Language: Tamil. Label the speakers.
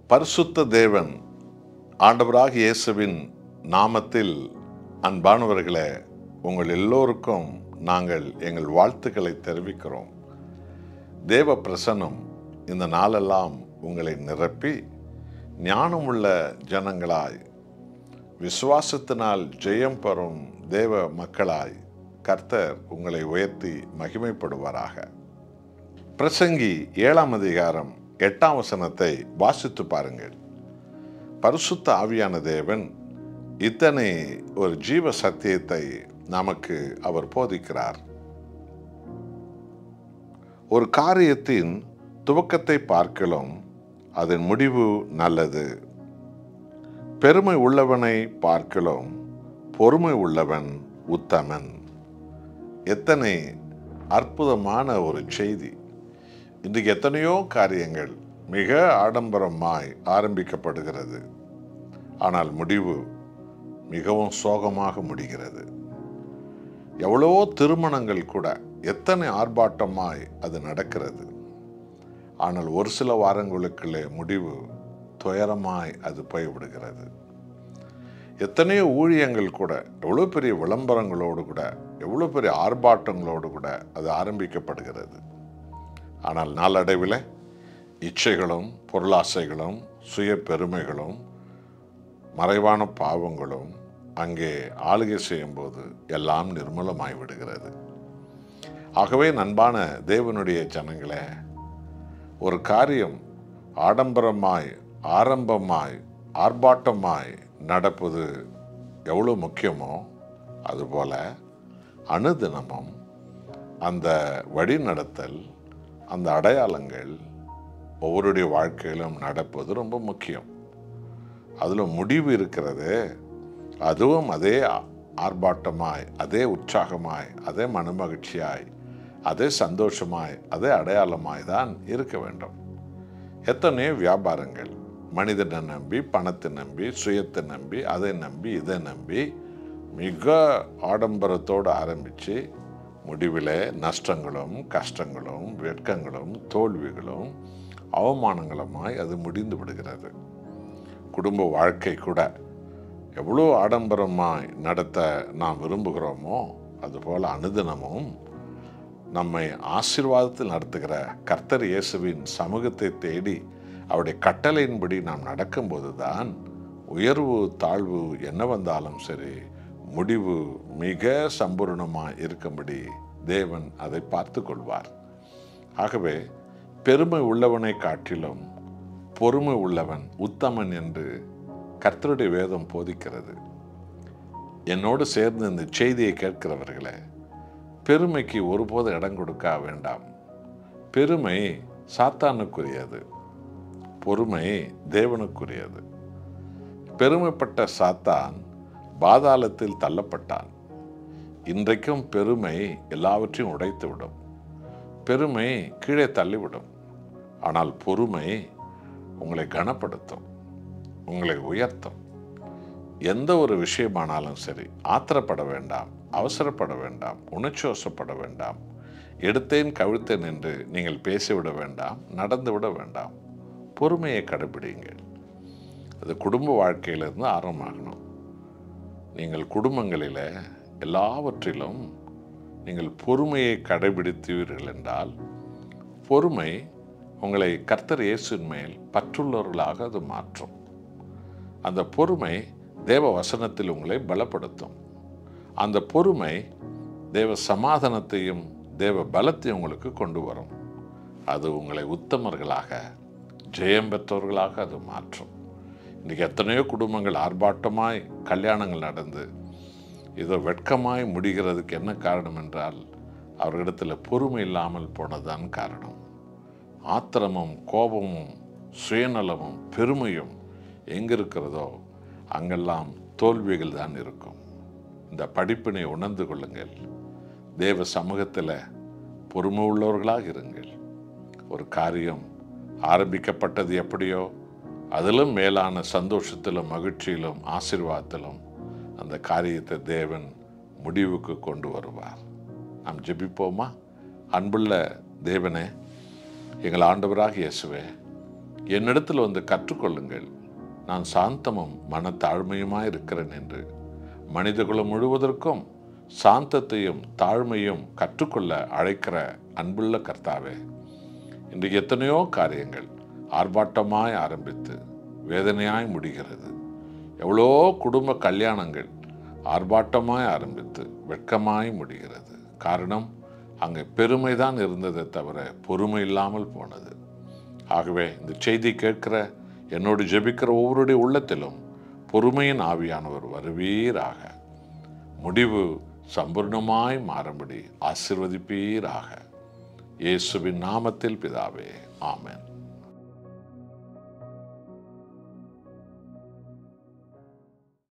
Speaker 1: பரிசுத்த தேவன் ஆண்டவராகிய இயேசுவின் நாமத்தில் அன்பானவர்களே, உங்கள் எல்லோருக்கும் நாங்கள் எங்கள் வாழ்த்துக்களை தெரிவிக்கிறோம். தேவ பிரசன்னம் இந்த நாளெல்லாம் உங்களை நிரப்பி ஞானமுள்ள ஜனங்களாய், விசுவாசத்தினால் ஜெயம் பெறும் தேவ மக்களாய் கர்த்தர் உங்களை உயர்த்தி மகிமைப்படுவாராக. பிரசங்கி 7ஆம் அதிகாரம் 8ஆம் வசனத்தை வாசித்து பாருங்கள். பரிசுத்த ஆவியான தேவன் இத்தனை ஒரு ஜீவ சத்தியத்தை நமக்கு அவர் போதிக்கிறார். ஒரு காரியத்தின் துவக்கத்தை பார்க்கலாம், அதன் முடிவு நல்லது. பெருமை உள்ளவனை பார்க்கலாம், பொறுமை உள்ளவன் உத்தமன். எத்தனை அற்புதமான ஒரு செய்தி! இன்றைக்கு எத்தனையோ காரியங்கள் மிக ஆடம்பரமாய் ஆரம்பிக்கப்படுகிறது, ஆனால் முடிவு மிகவும் சோகமாக முடிகிறது. எவ்வளவோ திருமணங்கள் கூட எத்தனை ஆர்ப்பாட்டமாய் அது நடக்கிறது, ஆனால் ஒரு சில வாரங்களுக்குள்ளே முடிவு துயரமாய் அது போய்விடுகிறது. எத்தனையோ ஊழியங்கள் கூட எவ்வளோ பெரிய விளம்பரங்களோடு கூட, எவ்வளோ பெரிய ஆர்ப்பாட்டங்களோடு கூட அது ஆரம்பிக்கப்படுகிறது, ஆனால் நாளடைவில் இச்சைகளும் பொருளாசைகளும் சுய பெருமைகளும் மறைவான பாவங்களும் அங்கே ஆளுகை செய்யும்போது எல்லாம் நிர்மூலமாய் விடுகிறது. ஆகவே நண்பான தேவனுடைய ஜனங்களே, ஒரு காரியம் ஆடம்பரமாய் ஆரம்பமாய் ஆர்ப்பாட்டமாய் நடப்பது எவ்வளோ முக்கியமோ, அதுபோல அனுதினமும் அந்த வழிநடத்தல், அந்த அடையாளங்கள் ஒவ்வொருடைய வாழ்க்கையிலும் நடப்பது ரொம்ப முக்கியம். அதில் முடிவு இருக்கிறது. அதுவும் அதே ஆர்ப்பாட்டமாய், அதே உற்சாகமாய், அதே மனமகிழ்ச்சியாய், அதே சந்தோஷமாய், அதே அடையாளமாய் தான் இருக்க வேண்டும். எத்தனையோ வியாபாரங்கள் மனிதனை நம்பி, பணத்தை நம்பி, சுயத்தை நம்பி, அதை நம்பி, இதை நம்பி மிக ஆடம்பரத்தோடு ஆரம்பித்து முடிவில் நஷ்டங்களும் கஷ்டங்களும் வெட்கங்களும் தோல்விகளும் அவமானங்களுமாய் அது முடிந்து விடுகிறது. குடும்ப வாழ்க்கை கூட எவ்வளோ ஆடம்பரமாய் நடத்த நாம் விரும்புகிறோமோ, அதுபோல் அனுதினமும் நம்மை ஆசீர்வாதத்தில் நடத்துகிற கர்த்தர் இயேசுவின் சமூகத்தை தேடி அவருடைய கட்டளையின்படி நாம் நடக்கும்போது தான் உயர்வு தாழ்வு என்ன வந்தாலும் சரி, முடிவு மிக சம்பூர்ணமாக இருக்கும்படி தேவன் அதை பார்த்து கொள்வார். ஆகவே பெருமை உள்ளவனை காட்டிலும் பொறுமை உள்ளவன் உத்தமன் என்று கர்த்தருடைய வேதம் போதிக்கிறது. என்னோடு சேர்ந்து இந்த செய்தியை கேட்கிறவர்களே, பெருமைக்கு ஒருபோது இடம் கொடுக்க வேண்டாம். பெருமை சாத்தானுக்குரியது, பொறுமை தேவனுக்குரியது. பெருமைப்பட்ட சாத்தான் பாதாளத்தில் தள்ளப்பட்டான். இன்றைக்கும் பெருமை எல்லாவற்றையும் உடைத்துவிடும், பெருமை கீழே தள்ளிவிடும். ஆனால் பொறுமை உங்களை கனப்படுத்தும், உங்களை உயர்த்தும். எந்த ஒரு விஷயமானாலும் சரி, ஆத்திரப்பட வேண்டாம், அவசரப்பட வேண்டாம், உணர்ச்சிவசப்பட வேண்டாம், எடுத்தேன் கவிழ்த்தேன் என்று நீங்கள் பேசிவிட வேண்டாம், நடந்து விட வேண்டாம். பொறுமையை கடைபிடிங்கள். அது குடும்ப வாழ்க்கையிலிருந்து ஆரம்பமாகணும். நீங்கள் குடும்பங்களில் எல்லாவற்றிலும் நீங்கள் பொறுமையை கடைபிடித்தீர்கள் என்றால், பொறுமை உங்களை கர்த்தர் இயேசுவின் மேல் பற்றுள்ளவர்களாக அது மாற்றும். அந்த பொறுமை தேவ வசனத்தில் உங்களை பலப்படுத்தும். அந்த பொறுமை தேவ சமாதானத்தையும் தேவ பலத்தையும் உங்களுக்கு கொண்டு வரும். அது உங்களை உத்தமர்களாக, ஜெயம் பெற்றவர்களாக அது மாற்றும். இன்றைக்கி எத்தனையோ குடும்பங்கள் ஆர்ப்பாட்டமாய் கல்யாணங்கள் நடந்து ஏதோ வெட்கமாய் முடிகிறதுக்கு என்ன காரணம் என்றால், அவர்களிடத்தில் பொறுமை இல்லாமல் போனதுதான் காரணம். ஆத்திரமும் கோபமும் சுயநலமும் பெருமையும் எங்கே இருக்கிறதோ அங்கெல்லாம் தோல்விகள் தான் இருக்கும். இந்த படிப்பினை உணர்ந்து கொள்ளுங்கள். தேவ சமூகத்தில் பொறுமை உள்ளவர்களாக இருங்கள். ஒரு காரியம் ஆரம்பிக்கப்பட்டது எப்படியோ, அதிலும் மேலான சந்தோஷத்திலும் மகிழ்ச்சியிலும் ஆசீர்வாதத்திலும் அந்த காரியத்தை தேவன் முடிவுக்கு கொண்டு வருவார். நாம் ஜெபிப்போமா? அன்புள்ள தேவனே, எங்கள் ஆண்டவராக இயேசுவே, என்னிடத்தில் வந்து கற்றுக்கொள்ளுங்கள், நான் சாந்தமும் மனத்தாழ்மையுமாய் இருக்கிறேன் என்று. மனிதகுலம் முழுவதற்கும் சாந்தத்தையும் தாழ்மையும் கற்றுக்கொள்ள அழைக்கிற அன்புள்ள கர்த்தாவே, இன்றைக்கு எத்தனையோ காரியங்கள் ஆர்ப்பாட்டமாய் ஆரம்பித்து வேதனையாய் முடிகிறது. எவ்வளோ குடும்ப கல்யாணங்கள் ஆர்ப்பாட்டமாய் ஆரம்பித்து வெட்கமாய் முடிகிறது. காரணம், அங்கே பெருமைதான் இருந்ததை தவிர பொறுமை இல்லாமல் போனது. ஆகவே இந்த செய்தி கேட்கிற என்னோடு ஜெபிக்கிற ஒவ்வொருடைய உள்ளத்திலும் பொறுமையின் ஆவியானவர் வருவீராக. முடிவு சம்பூர்ணமாய் மாறும்படி ஆசீர்வதிப்பீராக. இயேசுவின் நாமத்தில் பிதாவே, ஆமென்.